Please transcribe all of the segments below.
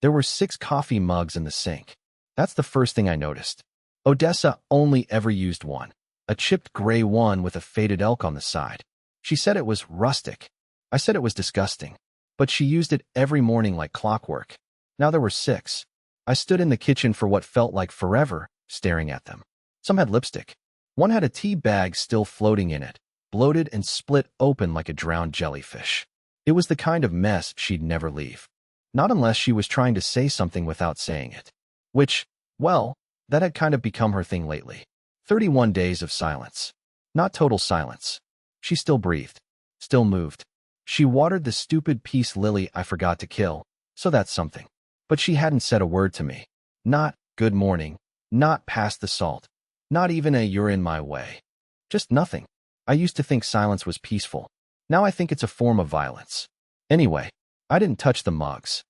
There were 6 coffee mugs in the sink. That's the first thing I noticed. Odessa only ever used one, a chipped gray one with a faded elk on the side. She said it was rustic. I said it was disgusting. But she used it every morning like clockwork. Now there were 6. I stood in the kitchen for what felt like forever, staring at them. Some had lipstick. One had a tea bag still floating in it, bloated and split open like a drowned jellyfish. It was the kind of mess she'd never leave. Not unless she was trying to say something without saying it. Which, well, that had kind of become her thing lately. 31 days of silence. Not total silence. She still breathed. Still moved. She watered the stupid peace lily I forgot to kill, so that's something. But she hadn't said a word to me. Not, good morning. Not pass the salt. Not even a you're in my way. Just nothing. I used to think silence was peaceful. Now I think it's a form of violence. Anyway, I didn't touch the mugs.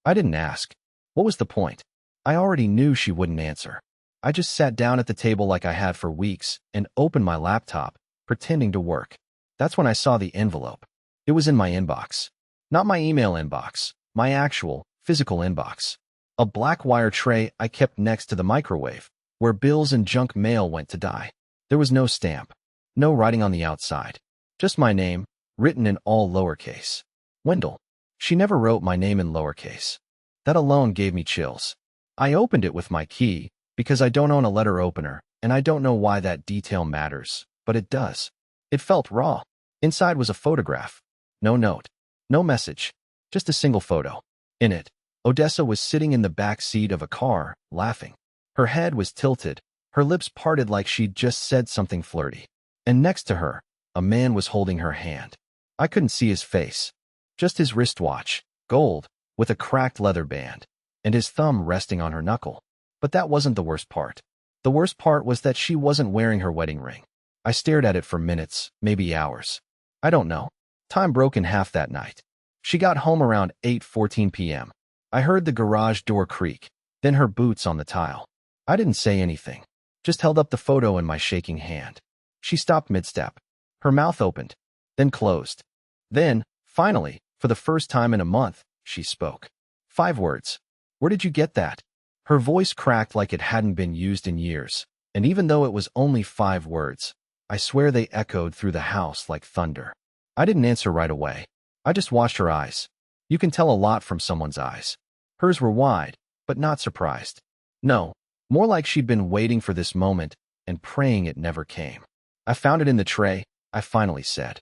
I didn't ask. What was the point? I already knew she wouldn't answer. I just sat down at the table like I had for weeks and opened my laptop, pretending to work. That's when I saw the envelope. It was in my inbox. Not my email inbox, my actual, physical inbox. A black wire tray I kept next to the microwave, where bills and junk mail went to die. There was no stamp. No writing on the outside. Just my name, written in all lowercase. Wendell. She never wrote my name in lowercase. That alone gave me chills. I opened it with my key, because I don't own a letter opener, and I don't know why that detail matters, but it does. It felt raw. Inside was a photograph. No note. No message. Just a single photo. In it, Odessa was sitting in the back seat of a car, laughing. Her head was tilted, her lips parted like she'd just said something flirty. And next to her, a man was holding her hand. I couldn't see his face. Just his wristwatch, gold, with a cracked leather band, and his thumb resting on her knuckle. But that wasn't the worst part. The worst part was that she wasn't wearing her wedding ring. I stared at it for minutes, maybe hours. I don't know. Time broke in half that night. She got home around 8:14 p.m. I heard the garage door creak, then her boots on the tile. I didn't say anything, just held up the photo in my shaking hand. She stopped mid-step. Her mouth opened, then closed. Then, finally, for the first time in a month, she spoke. 5 words. Where did you get that? Her voice cracked like it hadn't been used in years, and even though it was only 5 words, I swear they echoed through the house like thunder. I didn't answer right away. I just watched her eyes. You can tell a lot from someone's eyes. Hers were wide, but not surprised. No, more like she'd been waiting for this moment and praying it never came. I found it in the tray, I finally said.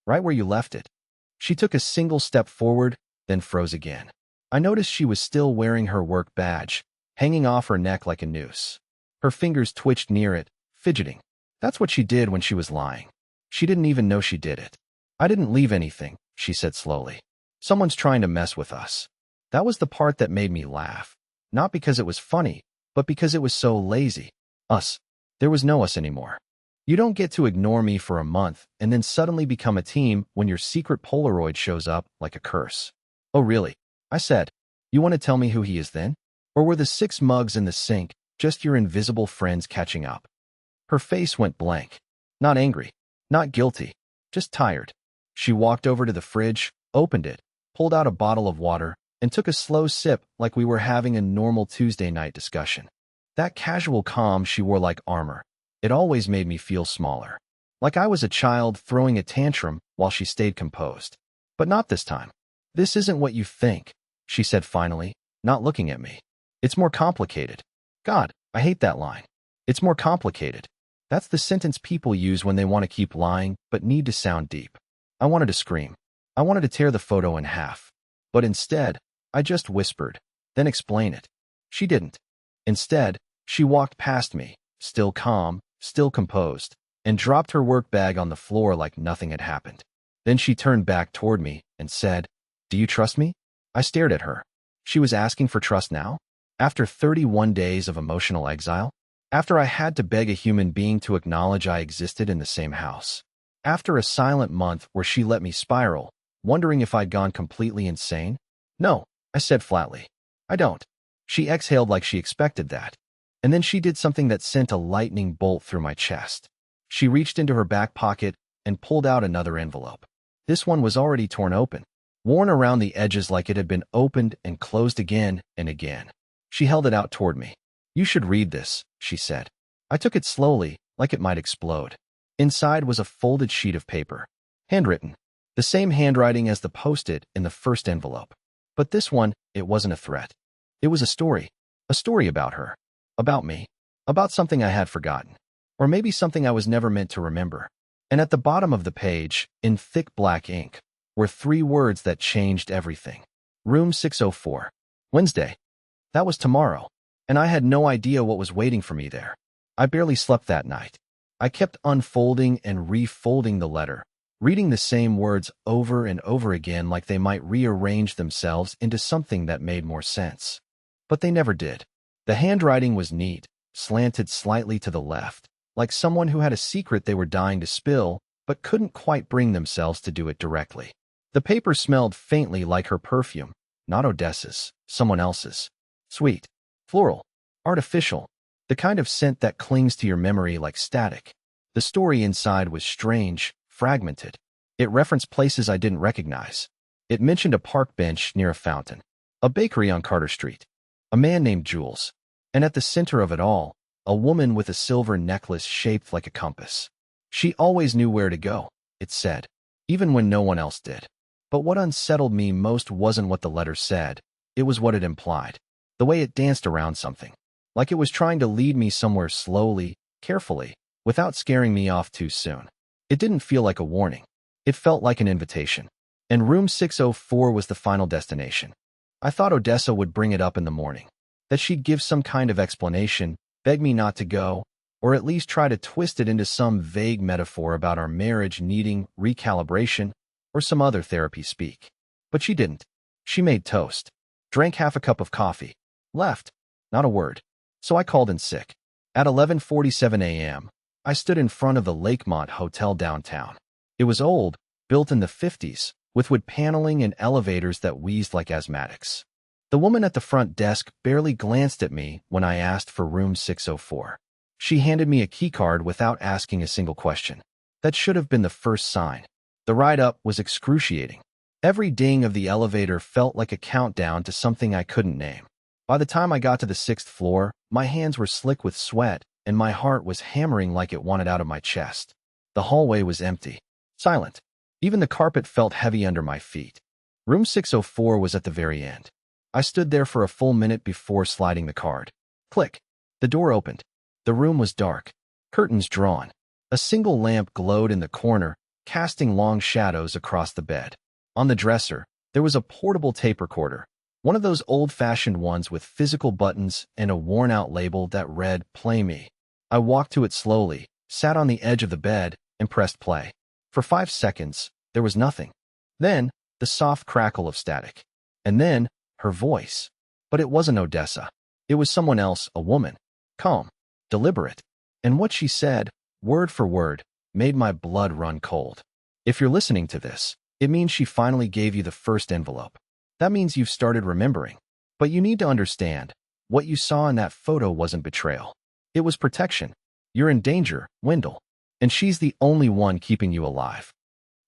Right where you left it. She took a single step forward, then froze again. I noticed she was still wearing her work badge, hanging off her neck like a noose. Her fingers twitched near it, fidgeting. That's what she did when she was lying. She didn't even know she did it. I didn't leave anything, she said slowly. Someone's trying to mess with us. That was the part that made me laugh. Not because it was funny, but because it was so lazy. Us. There was no us anymore. You don't get to ignore me for a month and then suddenly become a team when your secret Polaroid shows up like a curse. Oh really? I said. You want to tell me who he is then? Or were the 6 mugs in the sink just your invisible friends catching up? Her face went blank. Not angry. Not guilty. Just tired. She walked over to the fridge, opened it, pulled out a bottle of water, and took a slow sip like we were having a normal Tuesday night discussion. That casual calm she wore like armor. It always made me feel smaller. Like I was a child throwing a tantrum while she stayed composed. But not this time. This isn't what you think, she said finally, not looking at me. It's more complicated. God, I hate that line. It's more complicated. That's the sentence people use when they want to keep lying but need to sound deep. I wanted to scream. I wanted to tear the photo in half. But instead, I just whispered, then explain it. She didn't. Instead, she walked past me, still calm, still composed, and dropped her work bag on the floor like nothing had happened. Then she turned back toward me and said, "Do you trust me?" I stared at her. She was asking for trust now? After 31 days of emotional exile? After I had to beg a human being to acknowledge I existed in the same house? After a silent month where she let me spiral, wondering if I'd gone completely insane? No, I said flatly. I don't. She exhaled like she expected that. And then she did something that sent a lightning bolt through my chest. She reached into her back pocket and pulled out another envelope. This one was already torn open. worn around the edges like it had been opened and closed again and again. She held it out toward me. "You should read this," she said. I took it slowly, like it might explode. Inside was a folded sheet of paper, handwritten, the same handwriting as the post-it in the first envelope. But this one, it wasn't a threat. It was a story about her, about me, about something I had forgotten, or maybe something I was never meant to remember. And at the bottom of the page, in thick black ink, were 3 words that changed everything. Room 604. Wednesday. That was tomorrow, and I had no idea what was waiting for me there. I barely slept that night. I kept unfolding and refolding the letter, reading the same words over and over again like they might rearrange themselves into something that made more sense. But they never did. The handwriting was neat, slanted slightly to the left, like someone who had a secret they were dying to spill, but couldn't quite bring themselves to do it directly. The paper smelled faintly like her perfume, not Odessa's, someone else's. Sweet, floral, artificial, the kind of scent that clings to your memory like static. The story inside was strange, fragmented. It referenced places I didn't recognize. It mentioned a park bench near a fountain, a bakery on Carter Street, a man named Jules, and at the center of it all, a woman with a silver necklace shaped like a compass. She always knew where to go, it said, even when no one else did. But what unsettled me most wasn't what the letter said, it was what it implied, the way it danced around something, like it was trying to lead me somewhere slowly, carefully, without scaring me off too soon. It didn't feel like a warning. It felt like an invitation. And room 604 was the final destination. I thought Odessa would bring it up in the morning, that she'd give some kind of explanation, beg me not to go, or at least try to twist it into some vague metaphor about our marriage needing recalibration or some other therapy speak. But she didn't. She made toast, drank half a cup of coffee, left, not a word. So I called in sick. At 11:47 a.m., I stood in front of the Lakemont Hotel downtown. It was old, built in the 50s, with wood paneling and elevators that wheezed like asthmatics. The woman at the front desk barely glanced at me when I asked for room 604. She handed me a keycard without asking a single question. That should have been the first sign. The ride up was excruciating. Every ding of the elevator felt like a countdown to something I couldn't name. By the time I got to the 6th floor, my hands were slick with sweat, and my heart was hammering like it wanted out of my chest. The hallway was empty, silent. Even the carpet felt heavy under my feet. Room 604 was at the very end. I stood there for a full minute before sliding the card. Click. The door opened. The room was dark, curtains drawn. A single lamp glowed in the corner, casting long shadows across the bed. On the dresser, there was a portable tape recorder, one of those old-fashioned ones with physical buttons and a worn-out label that read, "Play Me." I walked to it slowly, sat on the edge of the bed, and pressed play. For 5 seconds, there was nothing. Then, the soft crackle of static. And then, her voice. But it wasn't Odessa. It was someone else, a woman. Calm, deliberate. And what she said, word for word, made my blood run cold. If you're listening to this, it means she finally gave you the first envelope. That means you've started remembering. But you need to understand, what you saw in that photo wasn't betrayal. It was protection. You're in danger, Wendell. And she's the only one keeping you alive.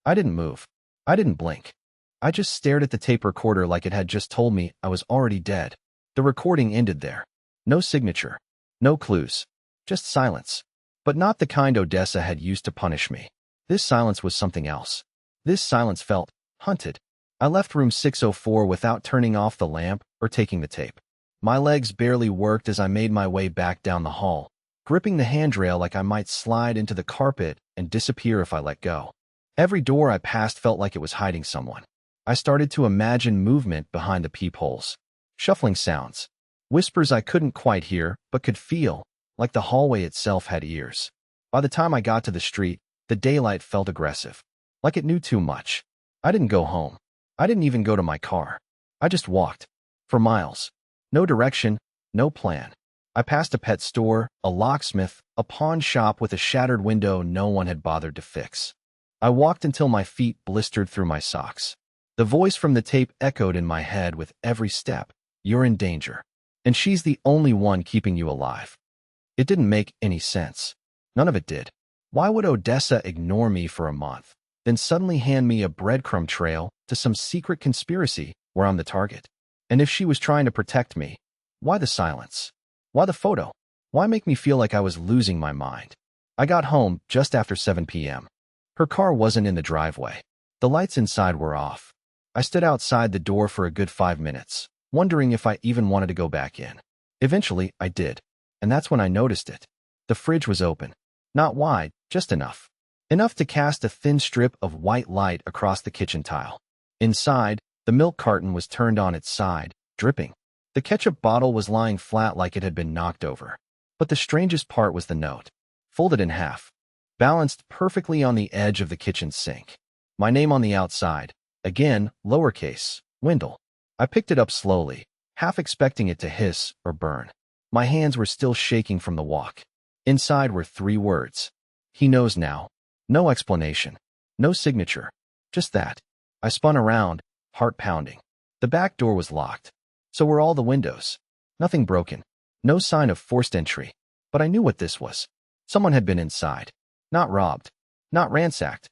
I didn't move. I didn't blink. I just stared at the tape recorder like it had just told me I was already dead. The recording ended there. No signature. No clues. Just silence. But not the kind Odessa had used to punish me. This silence was something else. This silence felt hunted. I left room 604 without turning off the lamp or taking the tape. My legs barely worked as I made my way back down the hall, gripping the handrail like I might slide into the carpet and disappear if I let go. Every door I passed felt like it was hiding someone. I started to imagine movement behind the peepholes. Shuffling sounds. Whispers I couldn't quite hear, but could feel, like the hallway itself had ears. By the time I got to the street, the daylight felt aggressive. Like it knew too much. I didn't go home. I didn't even go to my car. I just walked. For miles. No direction, no plan. I passed a pet store, a locksmith, a pawn shop with a shattered window no one had bothered to fix. I walked until my feet blistered through my socks. The voice from the tape echoed in my head with every step. You're in danger. And she's the only one keeping you alive. It didn't make any sense. None of it did. Why would Odessa ignore me for a month? then suddenly hand me a breadcrumb trail to some secret conspiracy where I'm the target. And if she was trying to protect me, why the silence? Why the photo? Why make me feel like I was losing my mind? I got home just after 7 p.m. Her car wasn't in the driveway. The lights inside were off. I stood outside the door for a good 5 minutes, wondering if I even wanted to go back in. Eventually, I did, and that's when I noticed it. The fridge was open. Not wide, just enough. Enough to cast a thin strip of white light across the kitchen tile. Inside, the milk carton was turned on its side, dripping. The ketchup bottle was lying flat like it had been knocked over. But the strangest part was the note, folded in half, balanced perfectly on the edge of the kitchen sink. My name on the outside, again, lowercase, Wendell. I picked it up slowly, half expecting it to hiss or burn. My hands were still shaking from the walk. Inside were 3 words. He knows now. No explanation. No signature. Just that. I spun around, heart pounding. The back door was locked. So were all the windows. Nothing broken. No sign of forced entry. But I knew what this was. Someone had been inside. Not robbed. Not ransacked.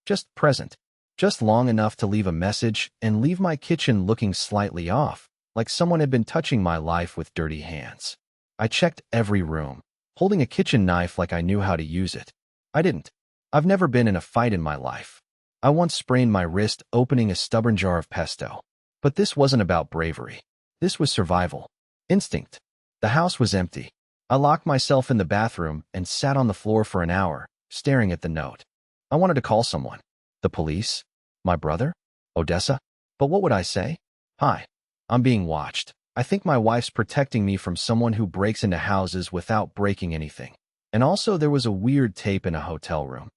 Just present. Just long enough to leave a message and leave my kitchen looking slightly off, like someone had been touching my life with dirty hands. I checked every room, holding a kitchen knife like I knew how to use it. I didn't. I've never been in a fight in my life. I once sprained my wrist opening a stubborn jar of pesto. But this wasn't about bravery. This was survival. Instinct. The house was empty. I locked myself in the bathroom and sat on the floor for an hour, staring at the note. I wanted to call someone. The police? My brother? Odessa? But what would I say? Hi. I'm being watched. I think my wife's protecting me from someone who breaks into houses without breaking anything. And also there was a weird tape in a hotel room.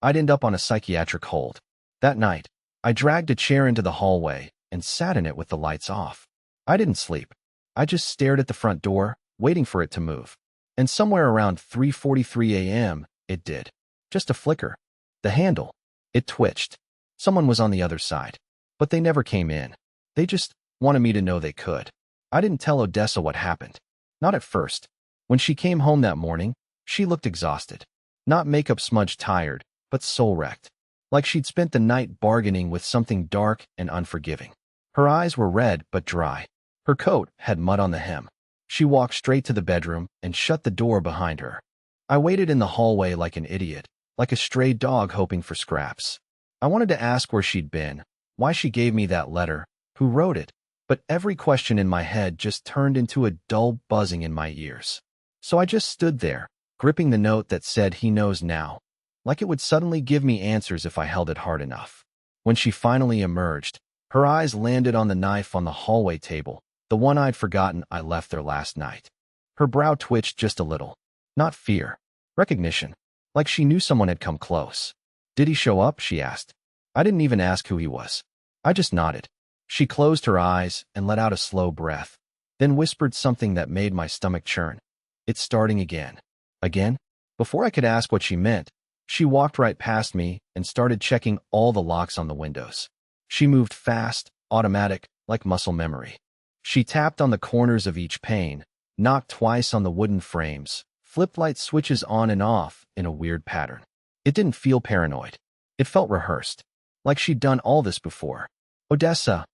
I'd end up on a psychiatric hold. That night, I dragged a chair into the hallway and sat in it with the lights off. I didn't sleep. I just stared at the front door, waiting for it to move. And somewhere around 3:43 a.m., it did. Just a flicker. The handle. It twitched. Someone was on the other side. But they never came in. They just wanted me to know they could. I didn't tell Odessa what happened. Not at first. When she came home that morning, she looked exhausted. Not makeup smudged tired, but soul-wrecked. Like she'd spent the night bargaining with something dark and unforgiving. Her eyes were red but dry. Her coat had mud on the hem. She walked straight to the bedroom and shut the door behind her. I waited in the hallway like an idiot, like a stray dog hoping for scraps. I wanted to ask where she'd been, why she gave me that letter, who wrote it, but every question in my head just turned into a dull buzzing in my ears. So I just stood there, gripping the note that said he knows now, like it would suddenly give me answers if I held it hard enough. When she finally emerged, her eyes landed on the knife on the hallway table, the one I'd forgotten I left there last night. Her brow twitched just a little. Not fear. Recognition. Like she knew someone had come close. Did he show up? She asked. I didn't even ask who he was. I just nodded. She closed her eyes and let out a slow breath, then whispered something that made my stomach churn. It's starting again. Again? Before I could ask what she meant, she walked right past me and started checking all the locks on the windows. She moved fast, automatic, like muscle memory. She tapped on the corners of each pane, knocked twice on the wooden frames, flipped light switches on and off in a weird pattern. It didn't feel paranoid. It felt rehearsed, like she'd done all this before. Odessa,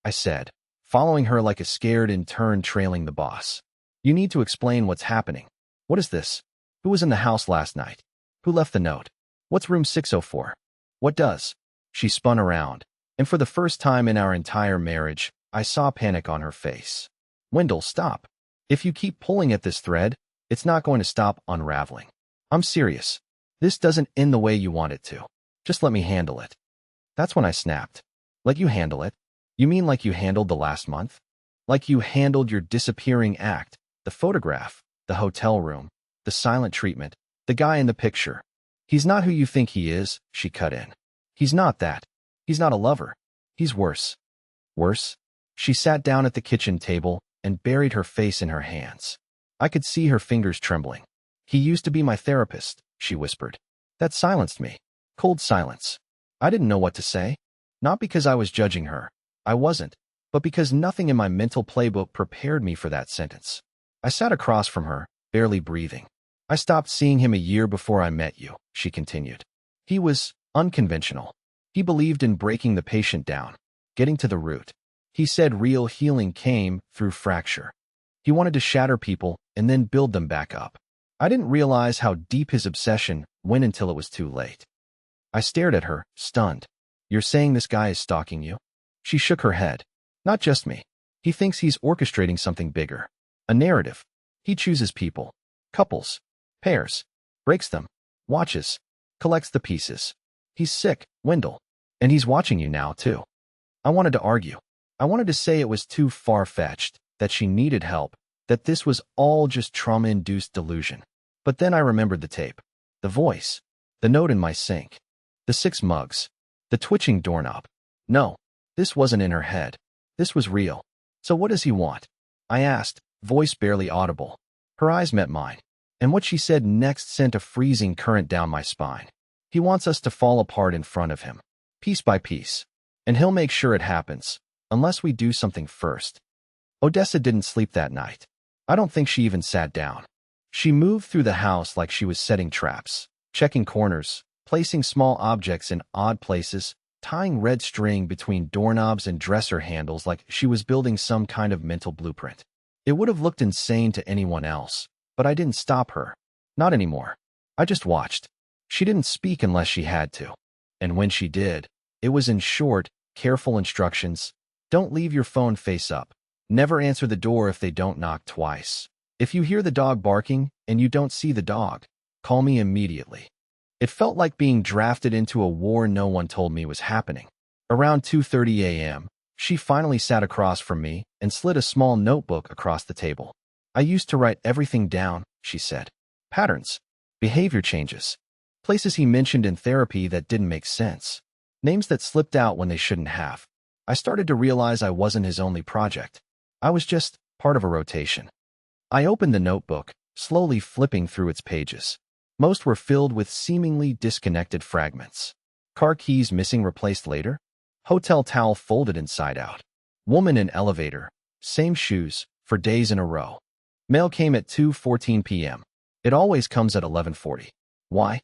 I said, following her like a scared intern trailing the boss. You need to explain what's happening. What is this? Who was in the house last night? Who left the note? What's room 604? What does? She spun around, and for the first time in our entire marriage, I saw panic on her face. Wendell, stop. If you keep pulling at this thread, it's not going to stop unraveling. I'm serious. This doesn't end the way you want it to. Just let me handle it. That's when I snapped. Let you handle it? You mean like you handled the last month? Like you handled your disappearing act, the photograph, the hotel room, the silent treatment, the guy in the picture. He's not who you think he is, she cut in. He's not that. He's not a lover. He's worse. Worse? She sat down at the kitchen table and buried her face in her hands. I could see her fingers trembling. He used to be my therapist, she whispered. That silenced me. Cold silence. I didn't know what to say. Not because I was judging her. I wasn't. But because nothing in my mental playbook prepared me for that sentence. I sat across from her, barely breathing. I stopped seeing him a year before I met you, she continued. He was unconventional. He believed in breaking the patient down, getting to the root. He said real healing came through fracture. He wanted to shatter people and then build them back up. I didn't realize how deep his obsession went until it was too late. I stared at her, stunned. You're saying this guy is stalking you? She shook her head. Not just me. He thinks he's orchestrating something bigger. A narrative. He chooses people, couples, pairs, breaks them, watches, collects the pieces. He's sick, Wendell. And he's watching you now, too. I wanted to argue. I wanted to say it was too far-fetched, that she needed help, that this was all just trauma-induced delusion. But then I remembered the tape, the voice, the note in my sink, the 6 mugs, the twitching doorknob. No, this wasn't in her head. This was real. So what does he want? I asked, voice barely audible. Her eyes met mine, and what she said next sent a freezing current down my spine. He wants us to fall apart in front of him, piece by piece, and he'll make sure it happens, unless we do something first. Odessa didn't sleep that night. I don't think she even sat down. She moved through the house like she was setting traps, checking corners, placing small objects in odd places, tying red string between doorknobs and dresser handles like she was building some kind of mental blueprint. It would have looked insane to anyone else, but I didn't stop her. Not anymore. I just watched. She didn't speak unless she had to. And when she did, it was in short, careful instructions. Don't leave your phone face up. Never answer the door if they don't knock twice. If you hear the dog barking and you don't see the dog, call me immediately. It felt like being drafted into a war no one told me was happening. Around 2:30 a.m., she finally sat across from me and slid a small notebook across the table. I used to write everything down, she said. Patterns, behavior changes, places he mentioned in therapy that didn't make sense, names that slipped out when they shouldn't have. I started to realize I wasn't his only project. I was just part of a rotation. I opened the notebook, slowly flipping through its pages. Most were filled with seemingly disconnected fragments. Car keys missing replaced later. Hotel towel folded inside out. Woman in elevator. Same shoes, for days in a row. Mail came at 2:14 p.m. It always comes at 11:40. Why?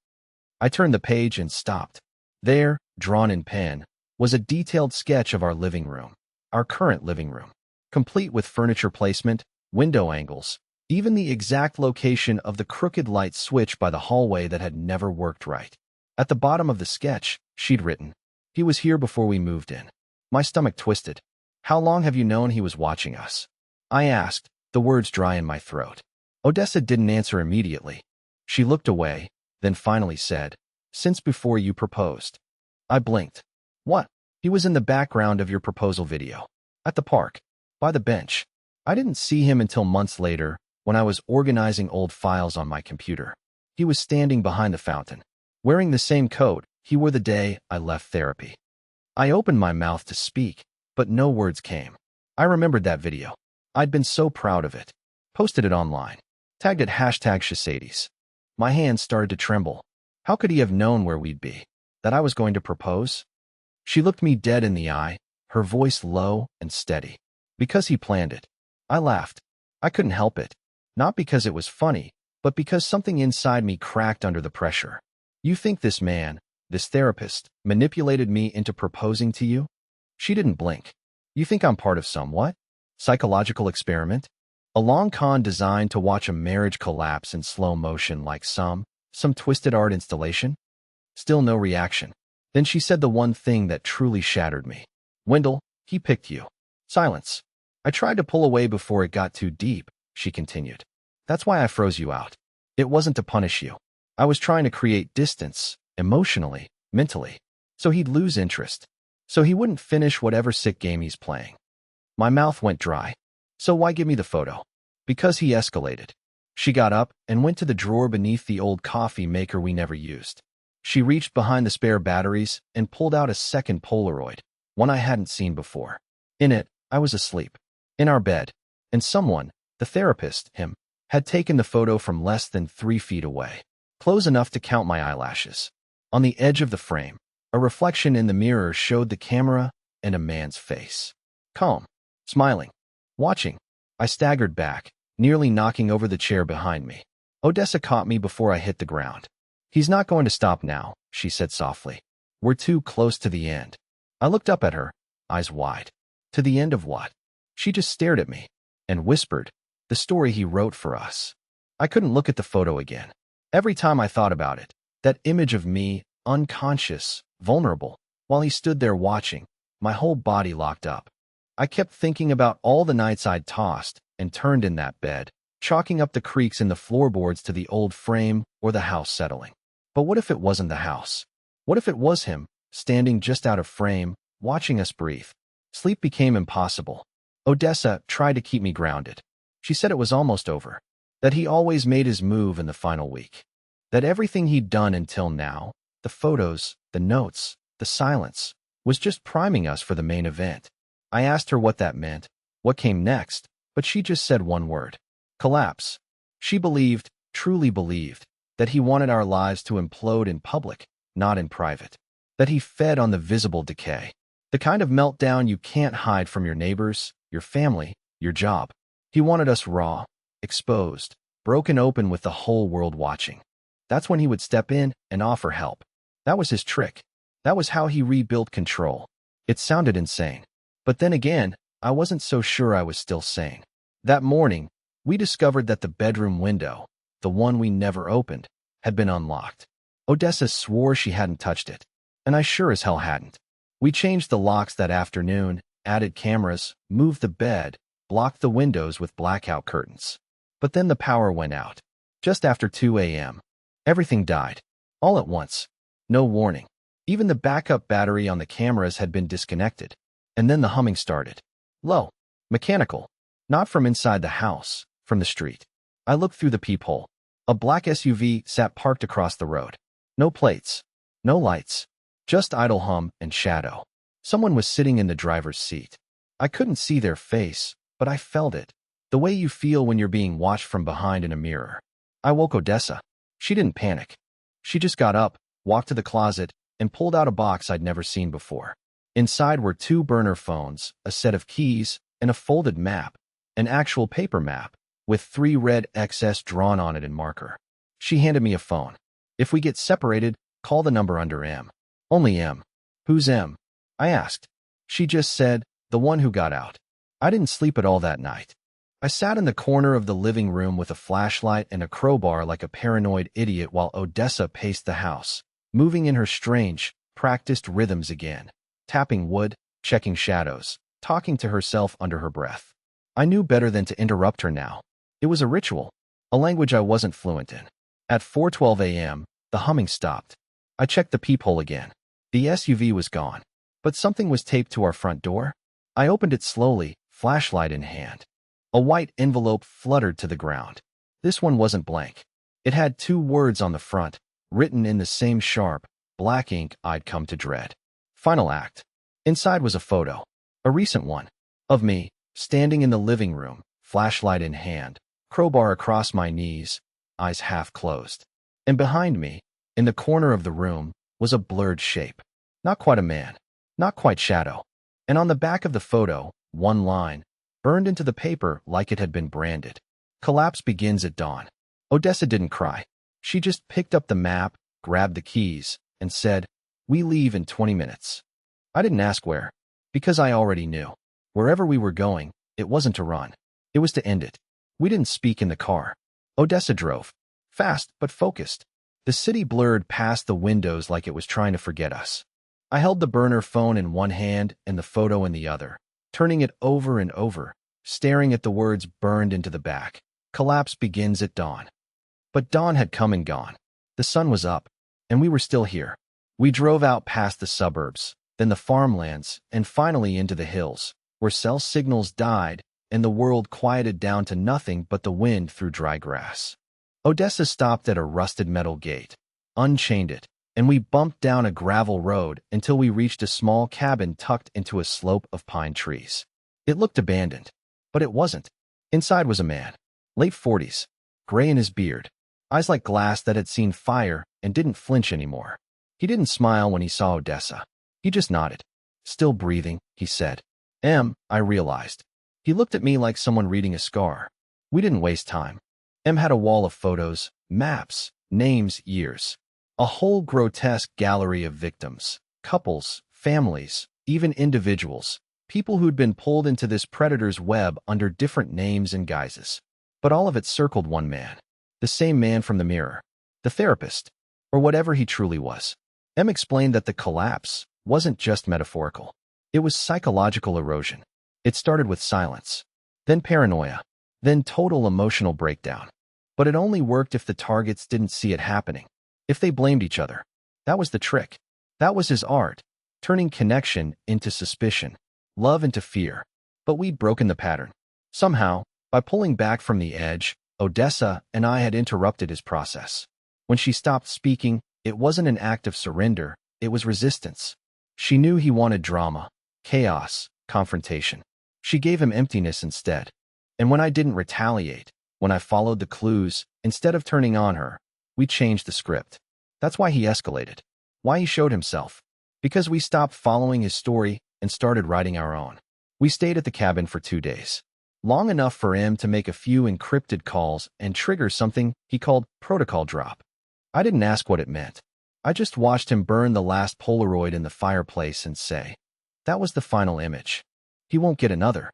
I turned the page and stopped. There, drawn in pen, was a detailed sketch of our living room. Our current living room. Complete with furniture placement, window angles, even the exact location of the crooked light switch by the hallway that had never worked right. At the bottom of the sketch, she'd written, "He was here before we moved in." My stomach twisted. How long have you known he was watching us? I asked, the words dry in my throat. Odessa didn't answer immediately. She looked away, then finally said, "Since before you proposed." I blinked. What? He was in the background of your proposal video. At the park. By the bench. I didn't see him until months later, when I was organizing old files on my computer. He was standing behind the fountain, wearing the same coat he wore the day I left therapy. I opened my mouth to speak, but no words came. I remembered that video. I'd been so proud of it. Posted it online. Tagged it #Shasades. My hands started to tremble. How could he have known where we'd be? That I was going to propose? She looked me dead in the eye, her voice low and steady. Because he planned it. I laughed. I couldn't help it. Not because it was funny, but because something inside me cracked under the pressure. You think this man, this therapist, manipulated me into proposing to you? She didn't blink. You think I'm part of some what? Psychological experiment? A long con designed to watch a marriage collapse in slow motion like some twisted art installation? Still no reaction. Then she said the one thing that truly shattered me. Wendell, he picked you. Silence. I tried to pull away before it got too deep, she continued. That's why I froze you out. It wasn't to punish you. I was trying to create distance, emotionally, mentally, so he'd lose interest, so he wouldn't finish whatever sick game he's playing. My mouth went dry. So why give me the photo? Because he escalated. She got up and went to the drawer beneath the old coffee maker we never used. She reached behind the spare batteries and pulled out a second Polaroid, one I hadn't seen before. In it, I was asleep. In our bed. And someone, the therapist, him, had taken the photo from less than 3 feet away. Close enough to count my eyelashes. On the edge of the frame, a reflection in the mirror showed the camera and a man's face. Calm. Smiling. Watching. I staggered back, nearly knocking over the chair behind me. Odessa caught me before I hit the ground. He's not going to stop now, she said softly. We're too close to the end. I looked up at her, eyes wide. To the end of what? She just stared at me and whispered, the story he wrote for us. I couldn't look at the photo again. Every time I thought about it, that image of me, unconscious, vulnerable, while he stood there watching, my whole body locked up. I kept thinking about all the nights I'd tossed and turned in that bed, chalking up the creaks in the floorboards to the old frame or the house settling. But what if it wasn't the house? What if it was him, standing just out of frame, watching us breathe? Sleep became impossible. Odessa tried to keep me grounded. She said it was almost over, that he always made his move in the final week, that everything he'd done until now, the photos, the notes, the silence, was just priming us for the main event. I asked her what that meant, what came next, but she just said one word: collapse. She believed, truly believed, that he wanted our lives to implode in public, not in private, that he fed on the visible decay, the kind of meltdown you can't hide from your neighbors, your family, your job. He wanted us raw, exposed, broken open with the whole world watching. That's when he would step in and offer help. That was his trick. That was how he rebuilt control. It sounded insane. But then again, I wasn't so sure I was still sane. That morning, we discovered that the bedroom window, the one we never opened, had been unlocked. Odessa swore she hadn't touched it, and I sure as hell hadn't. We changed the locks that afternoon, added cameras, moved the bed, blocked the windows with blackout curtains. But then the power went out. Just after 2 a.m. Everything died. All at once. No warning. Even the backup battery on the cameras had been disconnected. And then the humming started. Low. Mechanical. Not from inside the house, from the street. I looked through the peephole. A black SUV sat parked across the road. No plates. No lights. Just idle hum and shadow. Someone was sitting in the driver's seat. I couldn't see their face, but I felt it. The way you feel when you're being watched from behind in a mirror. I woke Odessa. She didn't panic. She just got up, walked to the closet, and pulled out a box I'd never seen before. Inside were 2 burner phones, a set of keys, and a folded map, an actual paper map, with 3 red XS drawn on it in marker. She handed me a phone. If we get separated, call the number under M. Only M. Who's M? I asked. She just said, the one who got out. I didn't sleep at all that night. I sat in the corner of the living room with a flashlight and a crowbar like a paranoid idiot while Odessa paced the house, moving in her strange, practiced rhythms again, tapping wood, checking shadows, talking to herself under her breath. I knew better than to interrupt her now. It was a ritual, a language I wasn't fluent in. At 4:12 a.m., the humming stopped. I checked the peephole again. The SUV was gone, but something was taped to our front door. I opened it slowly, flashlight in hand. A white envelope fluttered to the ground. This one wasn't blank. It had 2 words on the front, written in the same sharp, black ink I'd come to dread. Final act. Inside was a photo, a recent one, of me, standing in the living room, flashlight in hand, crowbar across my knees, eyes half closed. And behind me, in the corner of the room, was a blurred shape. Not quite a man, not quite shadow. And on the back of the photo, one line, burned into the paper like it had been branded. Collapse begins at dawn. Odessa didn't cry. She just picked up the map, grabbed the keys, and said, we leave in 20 minutes. I didn't ask where, because I already knew. Wherever we were going, it wasn't to run. It was to end it. We didn't speak in the car. Odessa drove. Fast, but focused. The city blurred past the windows like it was trying to forget us. I held the burner phone in one hand and the photo in the other, turning it over and over, staring at the words burned into the back. Collapse begins at dawn. But dawn had come and gone. The sun was up, and we were still here. We drove out past the suburbs, then the farmlands, and finally into the hills, where cell signals died and the world quieted down to nothing but the wind through dry grass. Odessa stopped at a rusted metal gate, unchained it, and we bumped down a gravel road until we reached a small cabin tucked into a slope of pine trees. It looked abandoned, but it wasn't. Inside was a man, late 40s, gray in his beard, eyes like glass that had seen fire and didn't flinch anymore. He didn't smile when he saw Odessa. He just nodded. Still breathing, he said. I realized. He looked at me like someone reading a scar. We didn't waste time. Had a wall of photos, maps, names, years. A whole grotesque gallery of victims. couples, families, even individuals, people who'd been pulled into this predator's web under different names and guises. But all of it circled one man, the same man from the mirror, the therapist, or whatever he truly was. M explained that the collapse wasn't just metaphorical. It was psychological erosion. It started with silence, then paranoia, then total emotional breakdown. But it only worked if the targets didn't see it happening, if they blamed each other. That was the trick. That was his art, turning connection into suspicion, love into fear. But we'd broken the pattern. Somehow, by pulling back from the edge, Odessa and I had interrupted his process. When she stopped speaking, it wasn't an act of surrender, it was resistance. She knew he wanted drama, chaos, confrontation. She gave him emptiness instead. And when I didn't retaliate, when I followed the clues, instead of turning on her, we changed the script. That's why he escalated. Why he showed himself. Because we stopped following his story and started writing our own. We stayed at the cabin for 2 days. Long enough for him to make a few encrypted calls and trigger something he called protocol drop. I didn't ask what it meant. I just watched him burn the last Polaroid in the fireplace and say, that was the final image. He won't get another.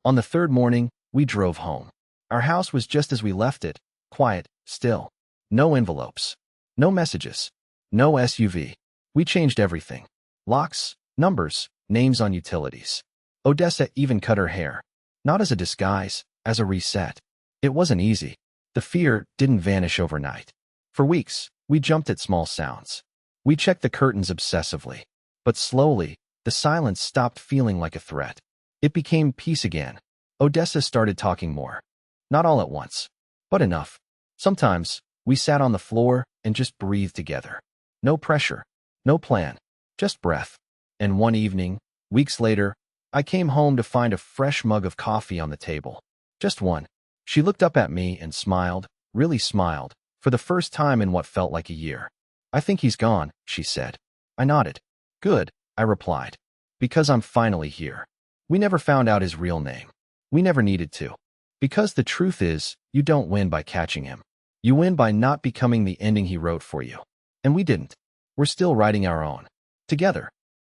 On the third morning, we drove home. Our house was just as we left it, quiet, still. No envelopes. No messages. No SUV. We changed everything. Locks, numbers, names on utilities. Odessa even cut her hair. Not as a disguise, as a reset. It wasn't easy. The fear didn't vanish overnight. For weeks, we jumped at small sounds. We checked the curtains obsessively. But slowly, the silence stopped feeling like a threat. It became peace again. Odessa started talking more. Not all at once, but enough. Sometimes, we sat on the floor and just breathed together. No pressure, no plan, just breath. And one evening, weeks later, I came home to find a fresh mug of coffee on the table. Just one. She looked up at me and smiled, really smiled, for the first time in what felt like a year. I think he's gone, she said. I nodded. Good, I replied. Because I'm finally here. We never found out his real name. We never needed to. Because the truth is, you don't win by catching him. You win by not becoming the ending he wrote for you. And we didn't. We're still writing our own. Together.